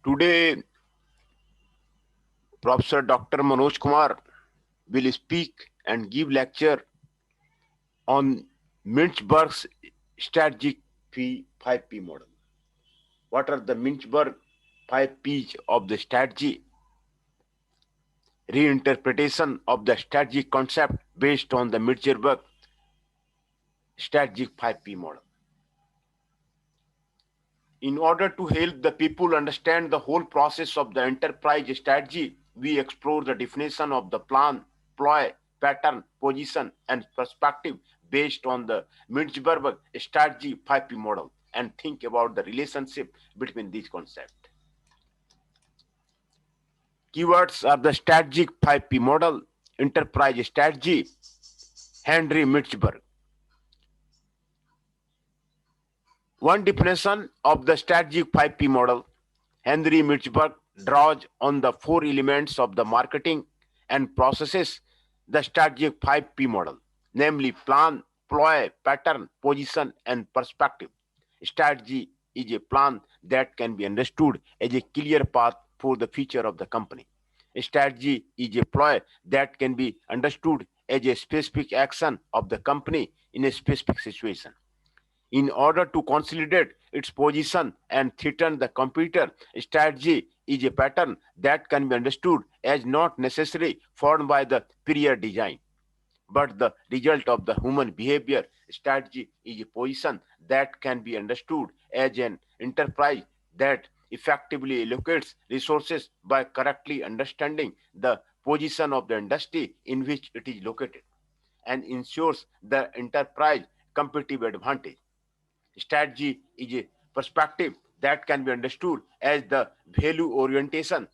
Today, Professor Dr. Manoj Kumar will speak and give lecture on Mintzberg's strategic 5P model. What are the Mintzberg 5Ps of the strategy? Reinterpretation of the strategic concept based on the Mintzberg strategic 5P model. In order to help the people understand the whole process of the enterprise strategy, we explore the definition of the plan, ploy, pattern, position, and perspective based on the Mintzberg strategy 5P model and think about the relationship between these concepts. Keywords are the strategic 5P model, enterprise strategy, Henry Mintzberg. One definition of the strategic 5P model, Henry Mintzberg draws on the four elements of the marketing and processes the strategic 5P model, namely plan, ploy, pattern, position, and perspective. Strategy is a plan that can be understood as a clear path for the future of the company. Strategy is a ploy that can be understood as a specific action of the company in a specific situation. In order to consolidate its position and threaten the competitor, strategy is a pattern that can be understood as not necessarily formed by the prior design, but the result of the human behavior. Strategy is a position that can be understood as an enterprise that effectively allocates resources by correctly understanding the position of the industry in which it is located and ensures the enterprise competitive advantage. Strategy is a perspective that can be understood as the value orientation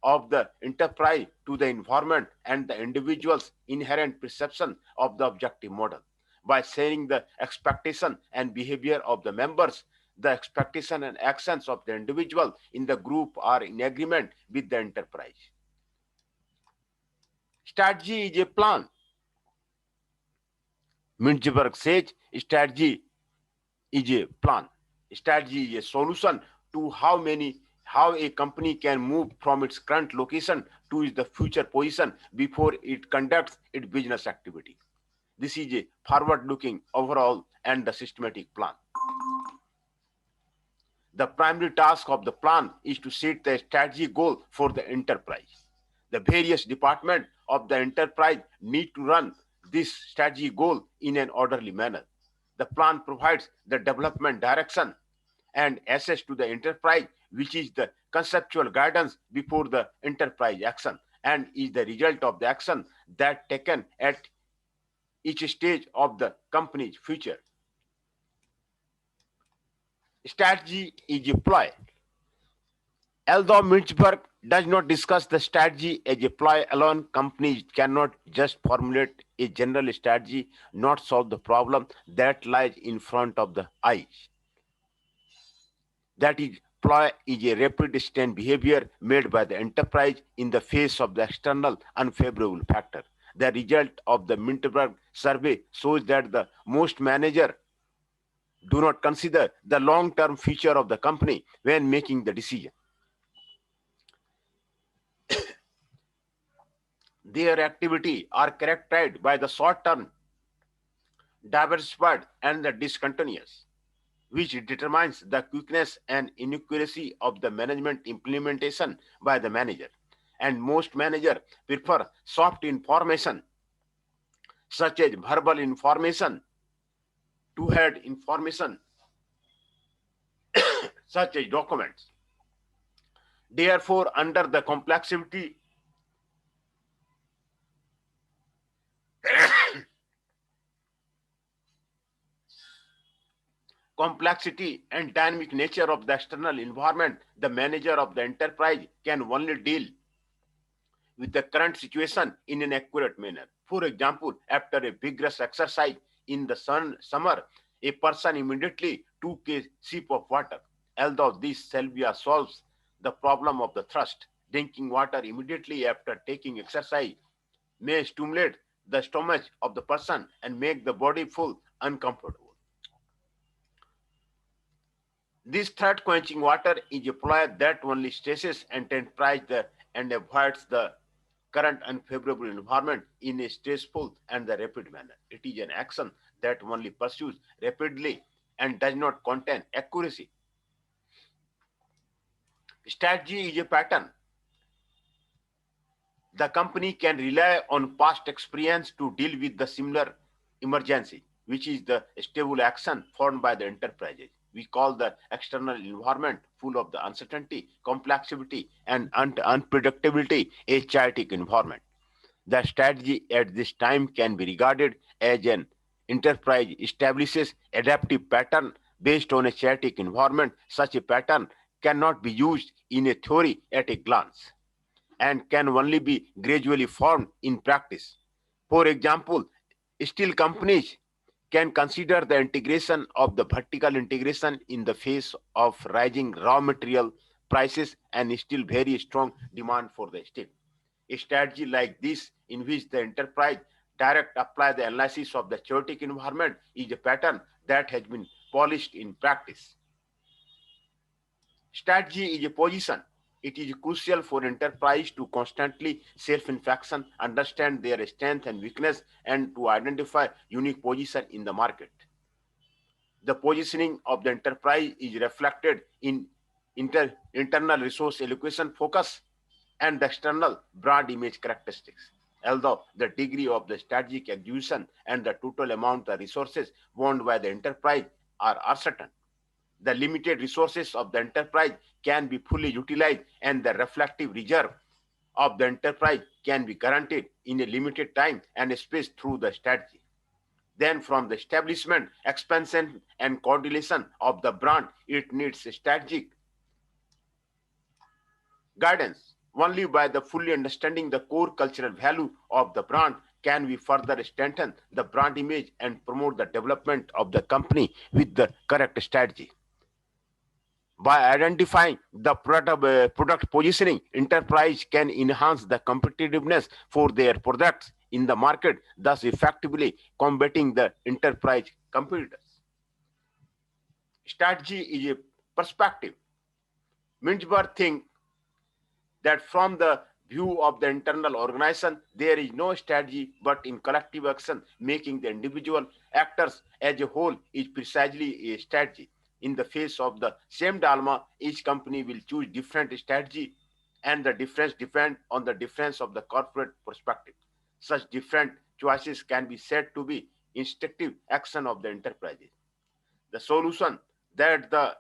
of the enterprise to the environment and the individual's inherent perception of the objective model. By sharing the expectation and behavior of the members, the expectation and actions of the individual in the group are in agreement with the enterprise. Strategy is a plan. Mintzberg says strategy is a plan. Strategy is a solution to how a company can move from its current location to the future position before it conducts its business activity. This is a forward-looking, overall, and the systematic plan. The primary task of the plan is to set the strategy goal for the enterprise. The various departments of the enterprise need to run this strategy goal in an orderly manner. The plan provides the development direction and access to the enterprise, which is the conceptual guidance before the enterprise action and is the result of the action that taken at each stage of the company's future. Strategy is deployed. Although Mintzberg does not discuss the strategy as a ploy alone, companies cannot just formulate a general strategy, not solve the problem that lies in front of the eyes. That is, ploy is a rapid instant behavior made by the enterprise in the face of the external unfavorable factor. The result of the Mintzberg survey shows that the most managers do not consider the long-term future of the company when making the decision. Their activity are characterized by the short-term, diversified, and the discontinuous, which determines the quickness and inaccuracy of the management implementation by the manager. And most managers prefer soft information, such as verbal information, two-head information, such as documents. Therefore, under the complexity and dynamic nature of the external environment, the manager of the enterprise can only deal with the current situation in an accurate manner. For example, after a vigorous exercise in the summer, a person immediately took a sip of water. Although this salvia solves the problem of the thirst, drinking water immediately after taking exercise may stimulate the stomach of the person and make the body full uncomfortable. This threat quenching water is a ploy that only stresses enterprise and avoids the current unfavorable environment in a stressful and the rapid manner. It is an action that only pursues rapidly and does not contain accuracy. Strategy is a pattern. The company can rely on past experience to deal with the similar emergency, which is the stable action formed by the enterprises. We call the external environment full of the uncertainty, complexity, and unpredictability a chaotic environment. The strategy at this time can be regarded as an enterprise establishes adaptive pattern based on a chaotic environment. Such a pattern cannot be used in a theory at a glance and can only be gradually formed in practice. For example, steel companies can consider the integration of the vertical integration in the face of rising raw material prices and still very strong demand for the steel. A strategy like this, in which the enterprise direct apply the analysis of the chaotic environment, is a pattern that has been polished in practice. Strategy is a position. It is crucial for enterprise to constantly self-infection, understand their strength and weakness, and to identify unique position in the market. The positioning of the enterprise is reflected in internal resource allocation focus and the external brand image characteristics. Although the degree of the strategic execution and the total amount of resources owned by the enterprise are uncertain, the limited resources of the enterprise can be fully utilized and the reflective reserve of the enterprise can be guaranteed in a limited time and space through the strategy. Then from the establishment, expansion and coordination of the brand, it needs strategic guidance. Only by the fully understanding the core cultural value of the brand can we further strengthen the brand image and promote the development of the company with the correct strategy. By identifying the product positioning, enterprise can enhance the competitiveness for their products in the market, thus effectively combating the enterprise competitors. Strategy is a perspective. Mintzberg thinks that from the view of the internal organization, there is no strategy but in collective action, making the individual actors as a whole is precisely a strategy. In the face of the same dilemma, each company will choose different strategy, and the difference depends on the difference of the corporate perspective. Such different choices can be said to be instinctive action of the enterprises. The solution that the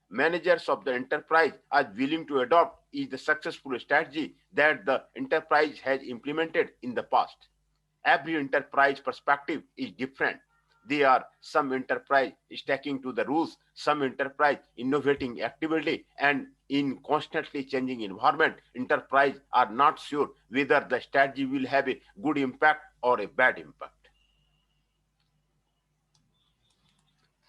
managers of the enterprise are willing to adopt is the successful strategy that the enterprise has implemented in the past. Every enterprise perspective is different. There are some enterprise sticking to the rules, some enterprise innovating actively, and in constantly changing environment, enterprise are not sure whether the strategy will have a good impact or a bad impact.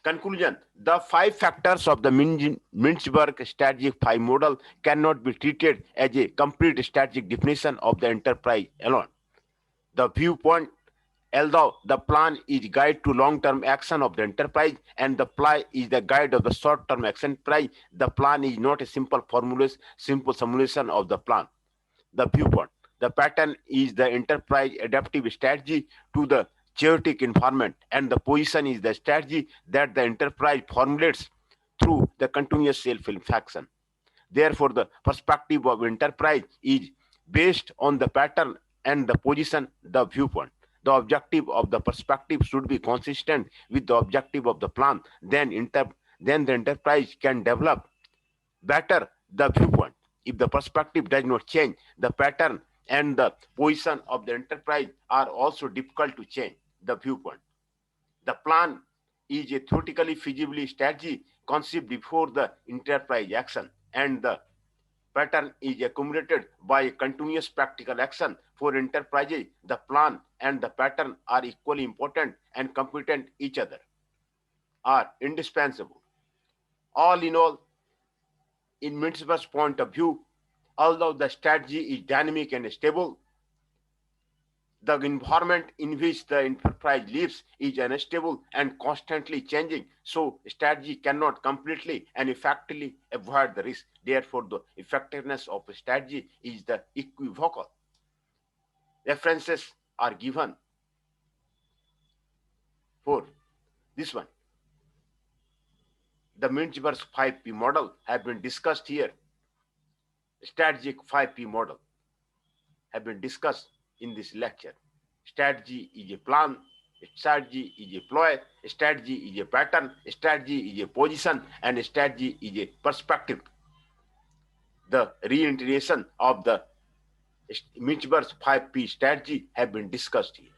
Conclusion: the five factors of the Mintzberg Strategic 5 model cannot be treated as a complete strategic definition of the enterprise alone. The viewpoint, although the plan is guide to long-term action of the enterprise and the plan is the guide of the short-term action enterprise, the plan is not a simple simulation of the plan. The viewpoint. The pattern is the enterprise adaptive strategy to the chaotic environment, and the position is the strategy that the enterprise formulates through the continuous self-infection. Therefore, the perspective of enterprise is based on the pattern and the position, the viewpoint. The objective of the perspective should be consistent with the objective of the plan. Then the enterprise can develop better the viewpoint. If the perspective does not change, the pattern and the position of the enterprise are also difficult to change the viewpoint. The plan is a theoretically feasible strategy conceived before the enterprise action, and the pattern is accumulated by a continuous practical action. For enterprises, the plan and the pattern are equally important and complement each other, are indispensable. All in all, in Mintzberg's point of view, although the strategy is dynamic and stable, The environment in which the enterprise lives is unstable and constantly changing, so strategy cannot completely and effectively avoid the risk. Therefore, the effectiveness of a strategy is the equivocal. References are given for this one. The Mintzberg 5P model have been discussed here. Strategic 5P model have been discussed in this lecture. Strategy is a plan, strategy is a ploy, strategy is a pattern, strategy is a position, and strategy is a perspective. The reintegration of the Mintzberg 5P strategy have been discussed here.